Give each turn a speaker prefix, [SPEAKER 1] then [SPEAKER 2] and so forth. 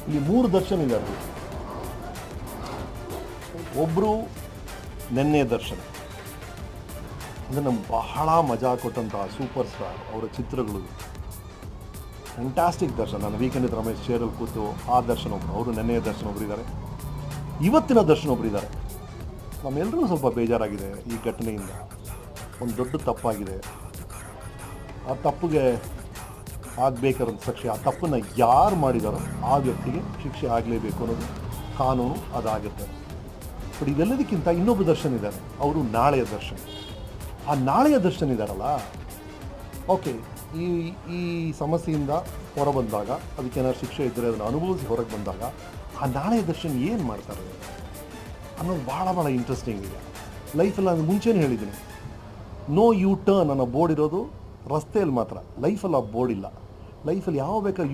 [SPEAKER 1] ಇಲ್ಲಿ 3 ದರ್ಶನ್ ಇದ್ದಾರೆ. ಒಬ್ಬರು ನೆನ್ನೆ ದರ್ಶನ್ ಅಂದರೆ ನಮ್ಗೆ ಬಹಳ ಮಜಾ ಕೊಟ್ಟಂತಹ ಸೂಪರ್ ಸ್ಟಾರ್. ಅವರ ಚಿತ್ರಗಳು ಫ್ಯಾಂಟಾಸ್ಟಿಕ್ ದರ್ಶನ್. ನಾನು ವೀಕೆಂಡ್ ರಮೇಶ್ ಚೇರಲ್ಲಿ ಕೂತು ಆ ದರ್ಶನ್ ಒಬ್ಬರು, ಅವರು ನೆನ್ನೆಯ ದರ್ಶನ್ ಒಬ್ಬರಿದ್ದಾರೆ, ಇವತ್ತಿನ ದರ್ಶನ್ ಒಬ್ಬರಿದ್ದಾರೆ. ನಮ್ಮೆಲ್ಲರಿಗೂ ಸ್ವಲ್ಪ ಬೇಜಾರಾಗಿದೆ ಈ ಘಟನೆಯಿಂದ. ಒಂದು ದೊಡ್ಡ ತಪ್ಪಾಗಿದೆ. ಆ ತಪ್ಪಿಗೆ ಆಗಬೇಕಾದಂಥ ಶಿಕ್ಷೆ, ಆ ತಪ್ಪನ್ನು ಯಾರು ಮಾಡಿದಾರೋ ಆ ವ್ಯಕ್ತಿಗೆ ಶಿಕ್ಷೆ ಆಗಲೇಬೇಕು ಅನ್ನೋದು ಕಾನೂನು, ಅದಾಗುತ್ತೆ. ಬಟ್ ಇದೆಲ್ಲದಕ್ಕಿಂತ ಇನ್ನೊಬ್ಬ ದರ್ಶನ್ ಇದ್ದಾರೆ, ಅವರು ನಾಳೆಯ ದರ್ಶನ್. ಆ ನಾಳೆಯ ದರ್ಶನ್ ಇದ್ದಾರಲ್ಲ, ಓಕೆ, ಈ ಸಮಸ್ಯೆಯಿಂದ ಹೊರಬಂದಾಗ, ಅದಕ್ಕೇನಾದ್ರು ಶಿಕ್ಷೆ ಇದ್ದರೆ ಅದನ್ನು ಅನುಭವಿಸಿ ಹೊರಗೆ ಬಂದಾಗ ಆ ನಾಳೆಯ ದರ್ಶನ್ ಏನು ಮಾಡ್ತಾರೆ ಅನ್ನೋದು ಭಾಳ ಇಂಟ್ರೆಸ್ಟಿಂಗ್ ಇದೆ. ಲೈಫಲ್ಲಿ ನಾನು ಮುಂಚೆನೇ ಹೇಳಿದ್ದೀನಿ, ನೋ ಯು ಟರ್ನ್ ಅನ್ನೋ ಬೋರ್ಡ್ ಇರೋದು ರಸ್ತೆಯಲ್ಲಿ ಮಾತ್ರ, ಲೈಫಲ್ಲಿ ಆ ಬೋರ್ಡ್ ಇಲ್ಲ. ಲೈಫಲ್ಲಿ ಯಾವ ಬೇಕಾದ್ರೆ